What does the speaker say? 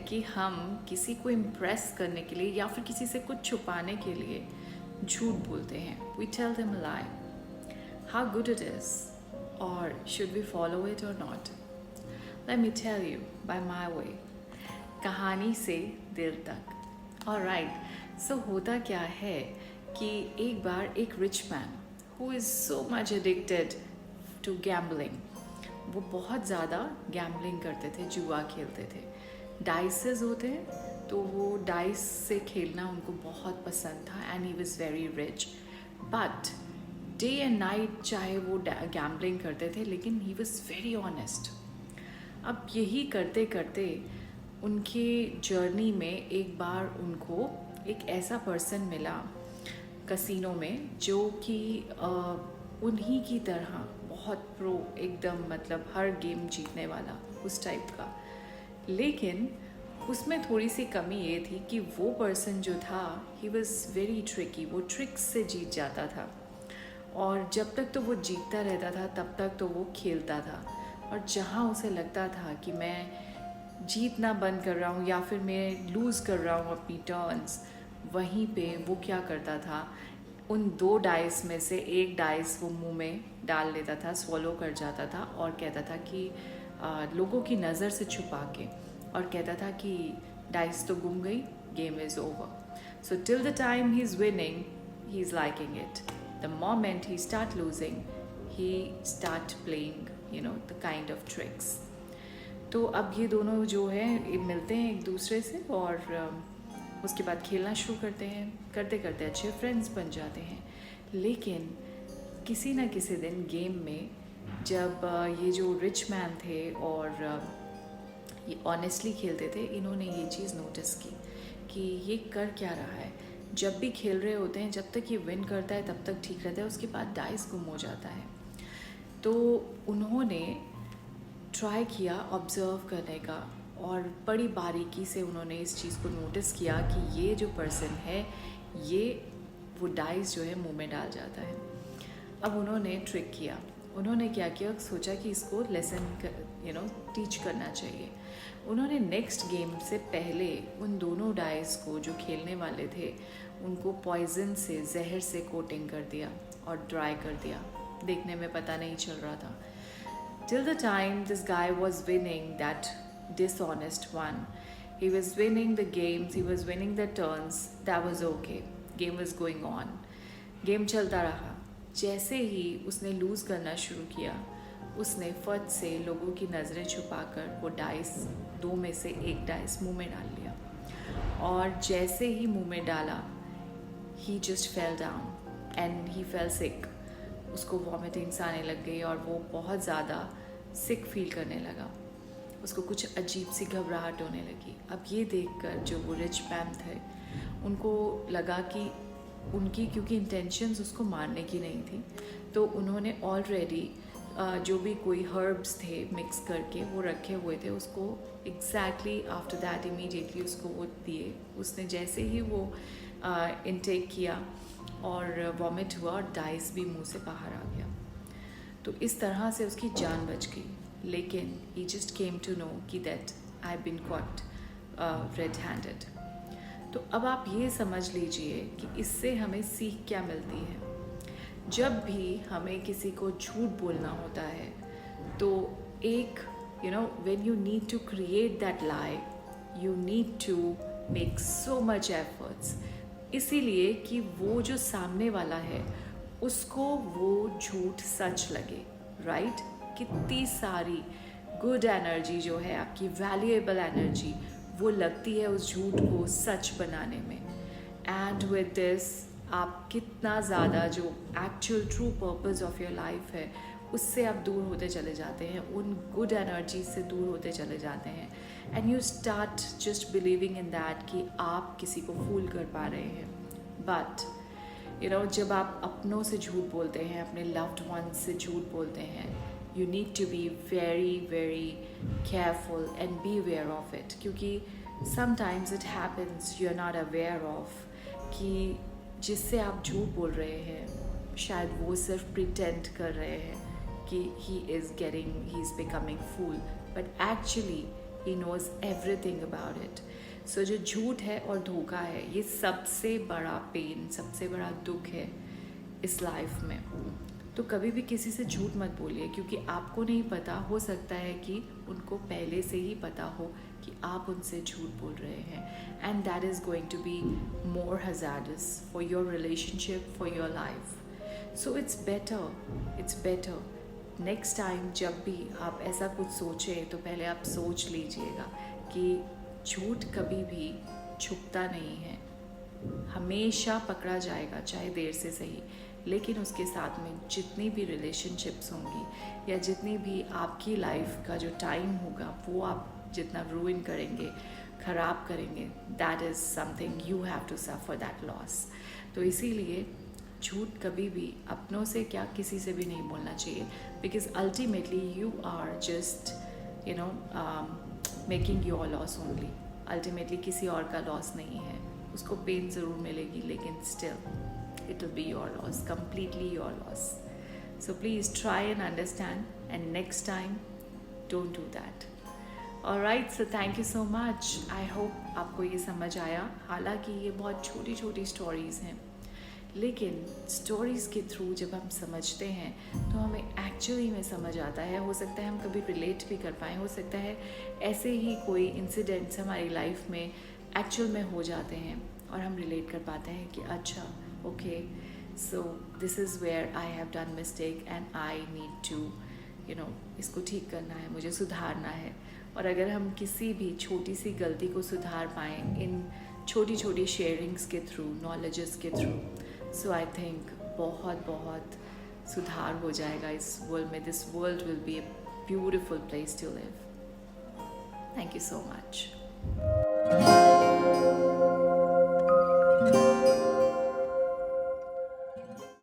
कि हम किसी को इम्प्रेस करने के लिए या फिर किसी से कुछ छुपाने के लिए झूठ बोलते हैं. We tell them a lie. How good it is, और should we follow it or not? Let me tell you by my way. कहानी से दिल तक. ऑलराइट, सो होता क्या है कि एक बार एक rich man who is so much addicted to gambling, वो बहुत ज़्यादा गैम्बलिंग करते थे, जुआ खेलते थे. डाइसेस होते हैं तो वो डाइस से खेलना उनको बहुत पसंद था and he was very rich. But day and night चाहे वो गैम्बलिंग करते थे, लेकिन ही वॉज वेरी ऑनेस्ट. अब यही करते करते उनके जर्नी में एक बार उनको एक ऐसा पर्सन मिला कसिनो में जो कि उन्हीं की तरह बहुत प्रो, एकदम मतलब हर गेम जीतने वाला उस टाइप का. लेकिन उसमें थोड़ी सी कमी ये थी कि वो पर्सन जो था ही वॉज वेरी ट्रिकी. वो ट्रिक्स से जीत जाता था और जब तक तो वो जीतता रहता था तब तक तो वो खेलता था. और जहाँ उसे लगता था कि मैं जीतना बंद कर रहा हूँ या फिर मैं लूज़ कर रहा हूँ अपनी टर्न्स, वहीं पे वो क्या करता था, उन 2 डाइस में से एक डाइस वो मुंह में डाल लेता था, स्वॉलो कर जाता था और कहता था कि लोगों की नज़र से छुपा के, और कहता था कि डाइस तो गुम गई, game is over. So till the time he is winning he is liking it. The moment he start losing he start playing the kind of tricks. तो अब ये दोनों जो है मिलते हैं एक दूसरे से और उसके बाद खेलना शुरू करते हैं. करते करते अच्छे फ्रेंड्स बन जाते हैं. लेकिन किसी न किसी दिन गेम में जब ये जो रिच मैन थे और ये ऑनेस्टली खेलते थे, इन्होंने ये चीज़ नोटिस की कि ये कर क्या रहा है. जब भी खेल रहे होते हैं, जब तक ये विन करता है तब तक ठीक रहता है, उसके बाद डाइस गुम हो जाता है. तो उन्होंने ट्राई किया ऑब्ज़र्व करने का और बड़ी बारीकी से उन्होंने इस चीज़ को नोटिस किया कि ये जो पर्सन है ये वो डाइस जो है मुंह में डाल जाता है. अब उन्होंने ट्रिक किया. उन्होंने क्या किया, सोचा कि इसको लेसन टीच करना चाहिए. उन्होंने नेक्स्ट गेम से पहले उन दोनों डाइस को जो खेलने वाले थे उनको पॉइजन से, जहर से कोटिंग कर दिया और ड्राई कर दिया. देखने में पता नहीं चल रहा था. Till the time this guy was winning, that dishonest one, he was winning the games, he was winning the turns, that was okay. Game was going on. Game चलता रहा. जैसे ही उसने लूज़ करना शुरू किया, उसने फट से लोगों की नज़रें छुपाकर वो डाइस, 2 में से एक डाइस मुंह में डाल लिया. और जैसे ही मुंह में डाला, he just fell down and he fell sick. उसको वॉमिटिंग्स आने लग गई और वो बहुत ज़्यादा सिक फील करने लगा. उसको कुछ अजीब सी घबराहट होने लगी. अब ये देखकर जो वो रिच मैन थे उनको लगा कि उनकी, क्योंकि इंटेंशंस उसको मारने की नहीं थी, तो उन्होंने ऑलरेडी जो भी कोई हर्ब्स थे मिक्स करके वो रखे हुए थे, उसको एग्जैक्टली आफ्टर दैट इमीडिएटली उसको वो दिए. उसने जैसे ही वो इनटेक किया और वॉमिट हुआ और डाइस भी मुंह से बाहर आ गया. तो इस तरह से उसकी जान बच गई. लेकिन he just came to know कि that I been caught red handed. तो अब आप ये समझ लीजिए कि इससे हमें सीख क्या मिलती है. जब भी हमें किसी को झूठ बोलना होता है तो एक when you need to create that lie, you need to make so much efforts, इसीलिए कि वो जो सामने वाला है उसको वो झूठ सच लगे. राइट? कितनी सारी गुड एनर्जी जो है, आपकी वैल्यूएबल एनर्जी, वो लगती है उस झूठ को सच बनाने में. एंड विद दिस आप कितना ज़्यादा जो actual true purpose of your life है उससे आप दूर होते चले जाते हैं, उन गुड एनर्जी से दूर होते चले जाते हैं. And you start just believing in that कि आप किसी को फूल कर पा रहे हैं. बट जब आप अपनों से झूठ बोलते हैं, अपने लव्ड वंस से झूठ बोलते हैं, you need to be very very careful and be aware of it. क्योंकि sometimes it happens you are not aware of कि जिससे आप झूठ बोल रहे हैं शायद वो सिर्फ प्रिटेंड कर रहे हैं कि he is becoming fool, but actually he knows everything about it. So जो झूठ है और धोखा है, ये सबसे बड़ा पेन, सबसे बड़ा दुख है इस लाइफ में. तो कभी भी किसी से झूठ मत बोलिए, क्योंकि आपको नहीं पता, हो सकता है कि उनको पहले से ही पता हो कि आप उनसे झूठ बोल रहे हैं, and that is going to be more hazardous for your relationship, for your life. So it's better next time जब भी आप ऐसा कुछ सोचें तो पहले आप सोच लीजिएगा कि झूठ कभी भी छुपता नहीं है, हमेशा पकड़ा जाएगा, चाहे देर से सही. लेकिन उसके साथ में जितनी भी रिलेशनशिप्स होंगी या जितनी भी आपकी लाइफ का जो टाइम होगा, वो आप जितना रूइन करेंगे, ख़राब करेंगे, that is something you have to suffer that loss. तो इसीलिए झूठ कभी भी अपनों से क्या किसी से भी नहीं बोलना चाहिए, because ultimately you are just making your loss only. Ultimately किसी और का लॉस नहीं है, उसको पेन ज़रूर मिलेगी, लेकिन still it will be your loss, completely your loss. So please try and understand, and next time don't do that. Alright, so thank you so much. I hope आपको ये समझ आया. हालांकि ये बहुत छोटी छोटी स्टोरीज़ हैं, लेकिन स्टोरीज़ के थ्रू जब हम समझते हैं तो हमें एक्चुअली में समझ आता है. हो सकता है हम कभी रिलेट भी कर पाएँ, हो सकता है ऐसे ही कोई इंसिडेंट्स हमारी लाइफ में एक्चुअल में हो जाते हैं और हम रिलेट कर पाते हैं कि अच्छा, okay, so this is where I have done mistake and I need to इसको ठीक करना है, मुझे सुधारना है. और अगर हम किसी भी छोटी सी गलती को सुधार पाएँ इन छोटी छोटी शेयरिंग्स के थ्रू, नॉलेजेस के थ्रू, सो आई थिंक बहुत बहुत सुधार हो जाएगा इस वर्ल्ड में. This world will be a beautiful place to live. Thank you so much.